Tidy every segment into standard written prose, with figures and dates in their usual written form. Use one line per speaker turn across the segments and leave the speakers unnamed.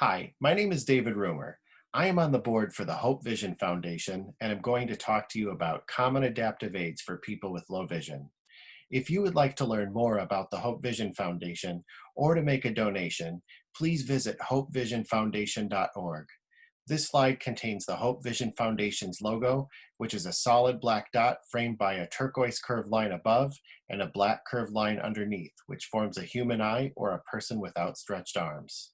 Hi, my name is David Roomer. I am on the board for the Hope Vision Foundation, and I'm going to talk to you about common adaptive aids for people with low vision. If you would like to learn more about the Hope Vision Foundation or to make a donation, please visit hopevisionfoundation.org. This slide contains the Hope Vision Foundation's logo, which is a solid black dot framed by a turquoise curved line above and a black curved line underneath, which forms a human eye or a person with outstretched arms.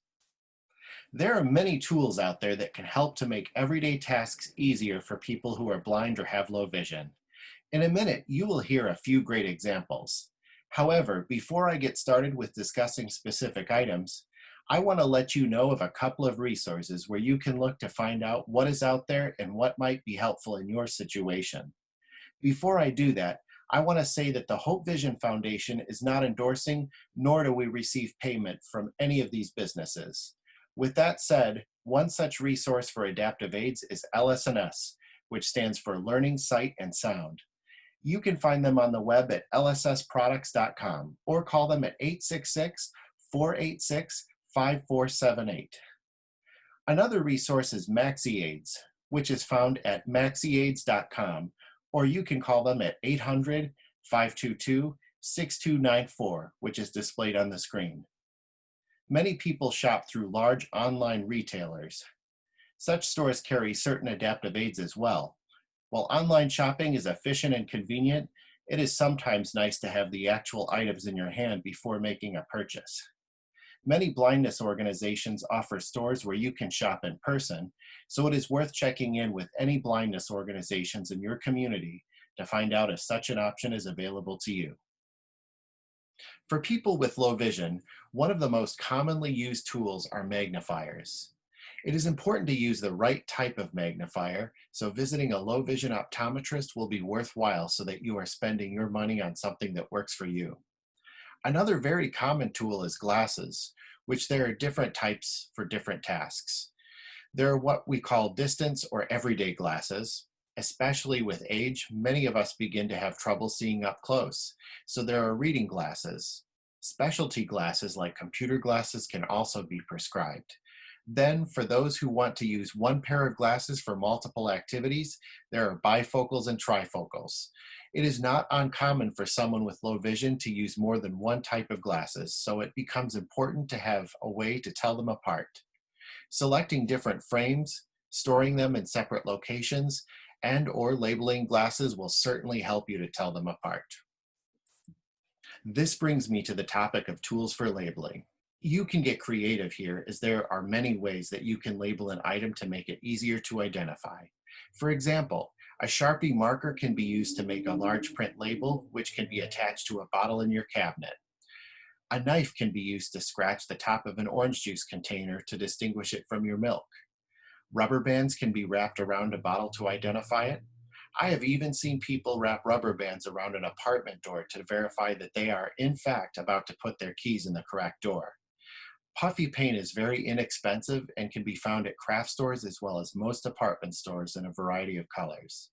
There are many tools out there that can help to make everyday tasks easier for people who are blind or have low vision. In a minute, you will hear a few great examples. However, before I get started with discussing specific items, I want to let you know of a couple of resources where you can look to find out what is out there and what might be helpful in your situation. Before I do that, I want to say that the Hope Vision Foundation is not endorsing, nor do we receive payment from any of these businesses. With that said, one such resource for adaptive aids is LSNS, which stands for Learning Sight and Sound. You can find them on the web at lssproducts.com or call them at 866 486 5478. Another resource is MaxiAids, which is found at maxiaids.com, or you can call them at 800 522 6294, which is displayed on the screen. Many people shop through large online retailers. Such stores carry certain adaptive aids as well. While online shopping is efficient and convenient, it is sometimes nice to have the actual items in your hand before making a purchase. Many blindness organizations offer stores where you can shop in person, so it is worth checking in with any blindness organizations in your community to find out if such an option is available to you. For people with low vision, one of the most commonly used tools are magnifiers. It is important to use the right type of magnifier, so visiting a low vision optometrist will be worthwhile so that you are spending your money on something that works for you. Another very common tool is glasses, which there are different types for different tasks. There are what we call distance or everyday glasses. Especially with age, many of us begin to have trouble seeing up close, so there are reading glasses. Specialty glasses like computer glasses can also be prescribed. Then, for those who want to use one pair of glasses for multiple activities, there are bifocals and trifocals. It is not uncommon for someone with low vision to use more than one type of glasses, so it becomes important to have a way to tell them apart. Selecting different frames, storing them in separate locations, and/or labeling glasses will certainly help you to tell them apart. This brings me to the topic of tools for labeling. You can get creative here as there are many ways that you can label an item to make it easier to identify. For example, a Sharpie marker can be used to make a large print label, which can be attached to a bottle in your cabinet. A knife can be used to scratch the top of an orange juice container to distinguish it from your milk. Rubber bands can be wrapped around a bottle to identify it. I have even seen people wrap rubber bands around an apartment door to verify that they are, in fact, about to put their keys in the correct door. Puffy paint is very inexpensive and can be found at craft stores as well as most department stores in a variety of colors.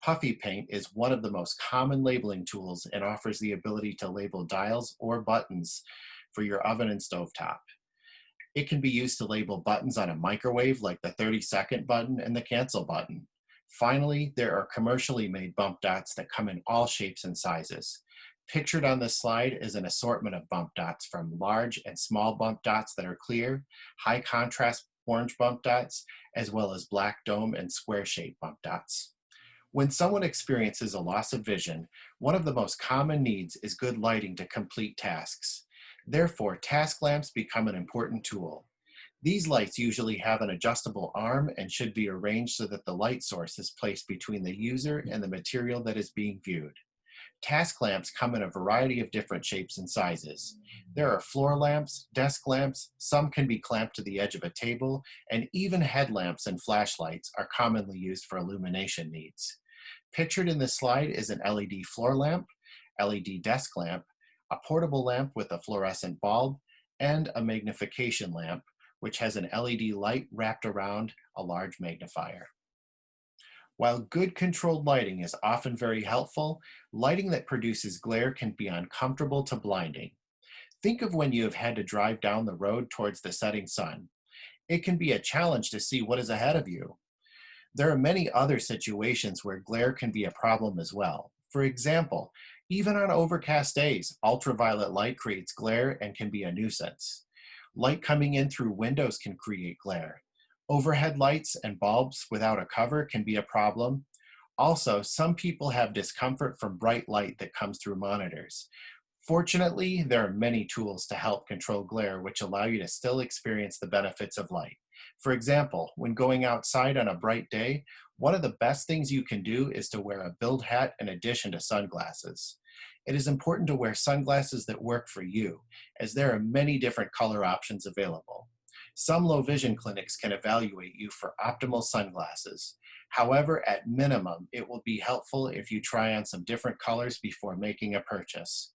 Puffy paint is one of the most common labeling tools and offers the ability to label dials or buttons for your oven and stovetop. It can be used to label buttons on a microwave like the 30-second button and the cancel button. Finally, there are commercially made bump dots that come in all shapes and sizes. Pictured on this slide is an assortment of bump dots from large and small bump dots that are clear, high contrast orange bump dots, as well as black dome and square shaped bump dots. When someone experiences a loss of vision, one of the most common needs is good lighting to complete tasks. Therefore, task lamps become an important tool. These lights usually have an adjustable arm and should be arranged so that the light source is placed between the user and the material that is being viewed. Task lamps come in a variety of different shapes and sizes. There are floor lamps, desk lamps, some can be clamped to the edge of a table, and even headlamps and flashlights are commonly used for illumination needs. Pictured in this slide is an LED floor lamp, LED desk lamp, a portable lamp with a fluorescent bulb, and a magnification lamp, which has an LED light wrapped around a large magnifier. While good controlled lighting is often very helpful, lighting that produces glare can be uncomfortable to blinding. Think of when you have had to drive down the road towards the setting sun. It can be a challenge to see what is ahead of you. There are many other situations where glare can be a problem as well. For example, even on overcast days, ultraviolet light creates glare and can be a nuisance. Light coming in through windows can create glare. Overhead lights and bulbs without a cover can be a problem. Also, some people have discomfort from bright light that comes through monitors. Fortunately, there are many tools to help control glare which allow you to still experience the benefits of light. For example, when going outside on a bright day, one of the best things you can do is to wear a build hat in addition to sunglasses. It is important to wear sunglasses that work for you, as there are many different color options available. Some low vision clinics can evaluate you for optimal sunglasses. However, at minimum, it will be helpful if you try on some different colors before making a purchase.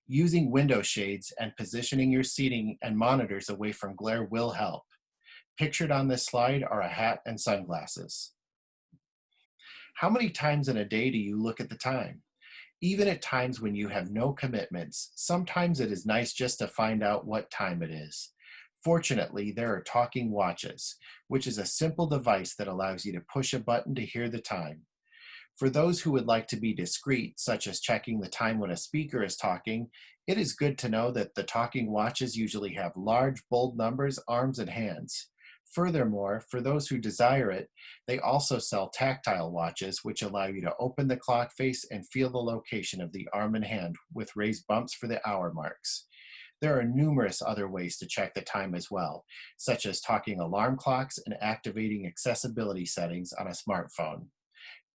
Using window shades and positioning your seating and monitors away from glare will help. Pictured on this slide are a hat and sunglasses. How many times in a day do you look at the time? Even at times when you have no commitments, sometimes it is nice just to find out what time it is. Fortunately, there are talking watches, which is a simple device that allows you to push a button to hear the time. For those who would like to be discreet, such as checking the time when a speaker is talking, it is good to know that the talking watches usually have large, bold numbers, arms, and hands. Furthermore, for those who desire it, they also sell tactile watches, which allow you to open the clock face and feel the location of the arm and hand with raised bumps for the hour marks. There are numerous other ways to check the time as well, such as talking alarm clocks and activating accessibility settings on a smartphone.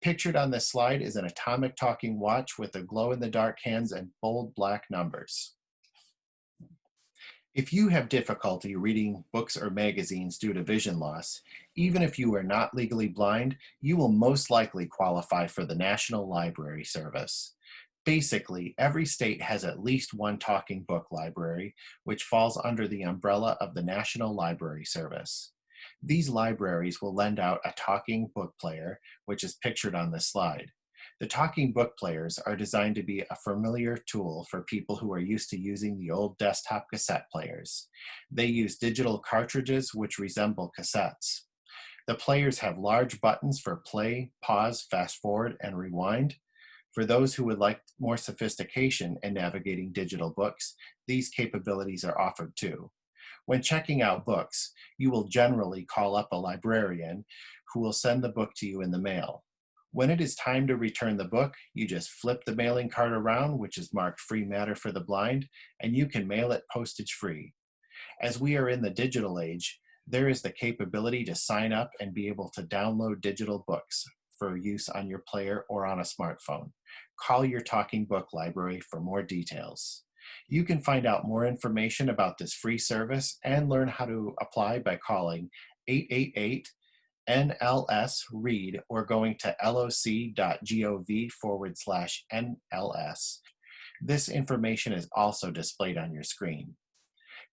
Pictured on this slide is an atomic talking watch with the glow-in-the-dark hands and bold black numbers. If you have difficulty reading books or magazines due to vision loss, even if you are not legally blind, you will most likely qualify for the National Library Service. Basically, every state has at least one talking book library, which falls under the umbrella of the National Library Service. These libraries will lend out a talking book player, which is pictured on this slide. The talking book players are designed to be a familiar tool for people who are used to using the old desktop cassette players. They use digital cartridges which resemble cassettes. The players have large buttons for play, pause, fast forward, and rewind. For those who would like more sophistication in navigating digital books, these capabilities are offered too. When checking out books, you will generally call up a librarian who will send the book to you in the mail. When it is time to return the book, you just flip the mailing card around, which is marked free matter for the blind, and you can mail it postage free. As we are in the digital age, there is the capability to sign up and be able to download digital books for use on your player or on a smartphone. Call your talking book library for more details. You can find out more information about this free service and learn how to apply by calling 888 NLS READ or going to loc.gov/NLS. This information is also displayed on your screen.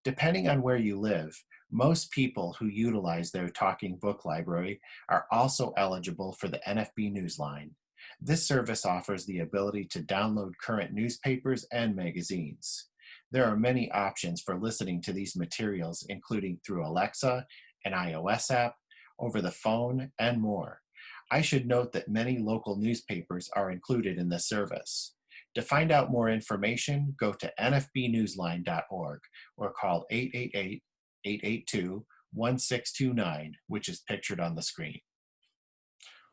Depending on where you live, most people who utilize their talking book library are also eligible for the NFB Newsline. This service offers the ability to download current newspapers and magazines. There are many options for listening to these materials, including through Alexa, an iOS app, over the phone, and more. I should note that many local newspapers are included in this service. To find out more information, go to nfbnewsline.org or call 888-882-1629, which is pictured on the screen.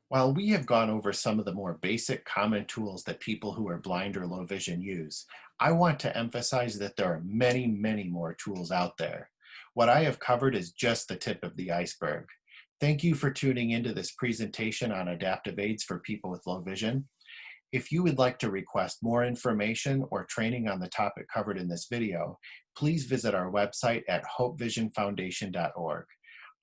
While we have gone over some of the more basic common tools that people who are blind or low vision use, I want to emphasize that there are many, many more tools out there. What I have covered is just the tip of the iceberg. Thank you for tuning into this presentation on adaptive aids for people with low vision. If you would like to request more information or training on the topic covered in this video, please visit our website at hopevisionfoundation.org.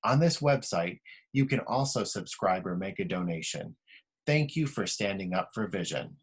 On this website, you can also subscribe or make a donation. Thank you for standing up for vision.